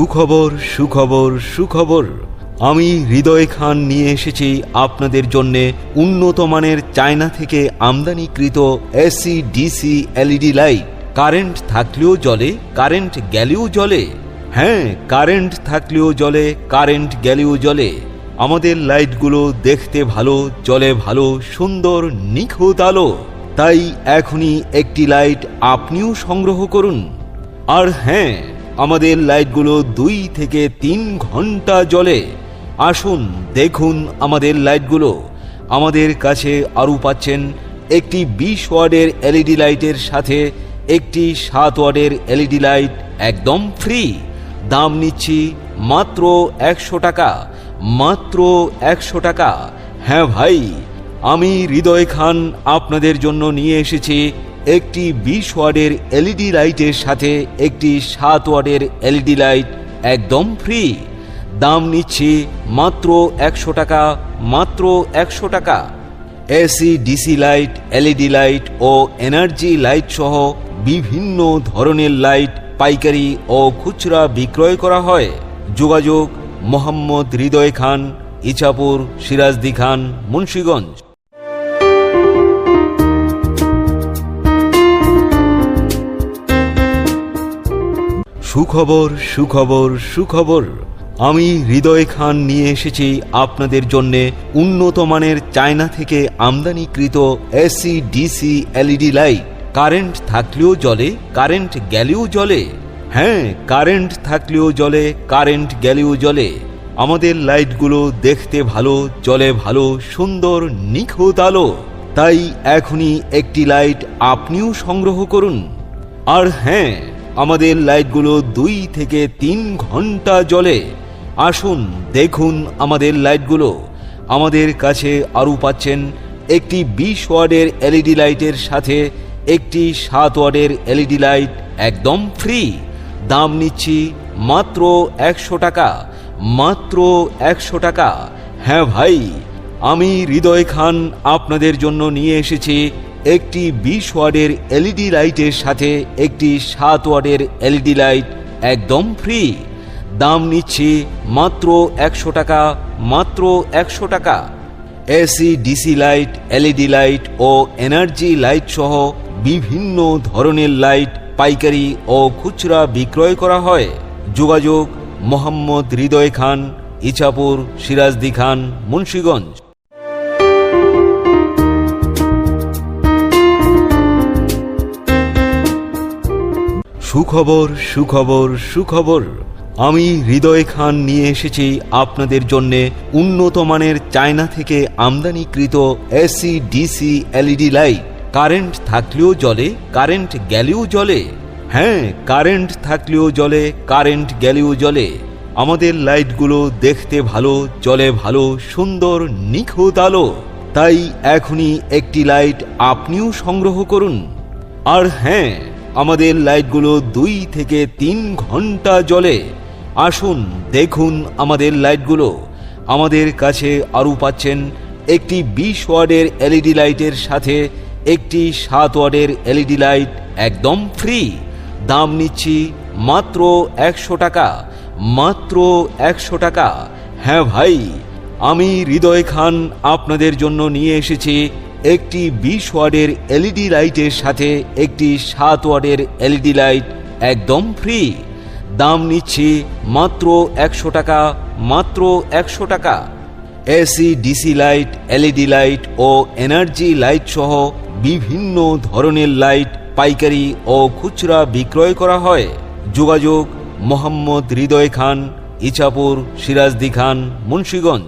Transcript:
সুখবর সুখবর সুখবর। আমি হৃদয় খান নিয়ে এসেছি আপনাদের জন্য উন্নত মানের চায়না থেকে আমদানিকৃত AC DC LED light. Current থাকলেও জ্বলে, কারেন্ট গেলেও জ্বলে। হ্যাঁ, কারেন্ট থাকলেও জ্বলে, কারেন্ট গেলেও জ্বলে। আমাদের লাইটগুলো দেখতে ভালো, জ্বলে ভালো, সুন্দর নিখুঁত আলো। তাই এখনই একটি লাইট আপনিও সংগ্রহ করুন। আর হ্যাঁ, আমাদের লাইটগুলো 2 থেকে 3 ঘন্টা জ্বলে। আসুন দেখুন আমাদের লাইটগুলো। আমাদের কাছে আরও পাচ্ছেন একটি 20 ওয়াটের এলইডি লাইটের সাথে একটি 7 ওয়াটের এলইডি লাইট একদম ফ্রি। দাম নিচ্ছি মাত্র 100 টাকা, মাত্র 100 টাকা। হ্যাঁ ভাই, আমি হৃদয় খান আপনাদের জন্য নিয়ে এসেছি একটি 20 ওয়াটের এলইডি লাইটের সাথে একটি 7 ওয়াটের এলইডি লাইট একদম ফ্রি। দাম নিচ্ছি মাত্র 100 টাকা, মাত্র 100 টাকা। AC DC light, LED light ও এনার্জি লাইট সহ বিভিন্ন ধরনের লাইট পাইকারি ও খুচরা বিক্রয় করা হয়। যোগাযোগ মোহাম্মদ হৃদয় খান, ইছাপুর, সিরাজদি খান, মুন্সিগঞ্জ। সুখবর সুখবর সুখবর। আমি হৃদয় খান নিয়ে এসেছি আপনাদের জন্য উন্নত মানের চায়না থেকে আমদানিকৃত AC DC LED light. Current থাকলেও জ্বলে, কারেন্ট গেলেও জ্বলে। হ্যাঁ, কারেন্ট থাকলেও জ্বলে, কারেন্ট গেলেও জ্বলে। আমাদের লাইটগুলো দেখতে ভালো, জ্বলে ভালো, সুন্দর নিখুঁত আলো। তাই এখনই একটি লাইট আপনিও সংগ্রহ করুন। আর হ্যাঁ, আমাদের লাইটগুলো 2 থেকে 3 ঘন্টা জ্বলে। আসুন দেখুন আমাদের লাইটগুলো। আমাদের কাছে আরও পাচ্ছেন একটি 20 ওয়াটের এলইডি লাইটের সাথে একটি 7 ওয়াটের এলইডি লাইট একদম ফ্রি। দাম নিচ্ছি মাত্র 100 টাকা, মাত্র 100 টাকা। হ্যাঁ ভাই, আমি হৃদয় খান আপনাদের জন্য নিয়ে এসেছি একটি 20 ওয়াটের এলইডি লাইটের সাথে একটি 7 ওয়াটের এলইডি লাইট একদম ফ্রি। দাম নিচ্ছি মাত্র 100 টাকা, মাত্র 100 টাকা। AC DC light, LED light ও এনার্জি লাইট সহ বিভিন্ন ধরনের লাইট পাইকারি ও খুচরা বিক্রয় করা হয়। যোগাযোগ মোহাম্মদ হৃদয় খান, ইছাপুর, সিরাজদি খান, মুন্সিগঞ্জ। সুখবর সুখবর সুখবর। আমি হৃদয় খান নিয়ে এসেছি আপনাদের জন্য উন্নত মানের চায়না থেকে আমদানিকৃত AC DC LED light. Current থাকলেও জ্বলে, কারেন্ট গেলেও জ্বলে। হ্যাঁ, কারেন্ট থাকলেও জ্বলে, কারেন্ট গেলেও জ্বলে। আমাদের লাইটগুলো দেখতে ভালো, জ্বলে ভালো, সুন্দর নিখুঁত আলো। তাই এখনই একটি লাইট আপনিও সংগ্রহ করুন। আর হ্যাঁ, আমাদের লাইটগুলো 2 থেকে 3 ঘন্টা জ্বলে। আসুন দেখুন আমাদের লাইটগুলো। আমাদের কাছে আরও পাচ্ছেন একটি 20 ওয়াটের এলইডি লাইটের সাথে একটি 7 ওয়াটের এলইডি লাইট একদম ফ্রি। দাম নিচ্ছি মাত্র 100 টাকা, মাত্র 100 টাকা। হ্যাঁ ভাই, আমি হৃদয় খান আপনাদের জন্য নিয়ে এসেছি একটি 20 ওয়াটের এলইডি লাইটের সাথে একটি 7 ওয়াটের এলইডি লাইট একদম ফ্রি। দাম নিচ্ছি মাত্র 100 টাকা, মাত্র 100 টাকা। AC DC light, LED light ও এনার্জি লাইট সহ বিভিন্ন ধরনের লাইট পাইকারি ও খুচরা বিক্রয় করা হয়। যোগাযোগ মোহাম্মদ হৃদয় খান, ইছাপুর, সিরাজদি খান, মুন্সিগঞ্জ।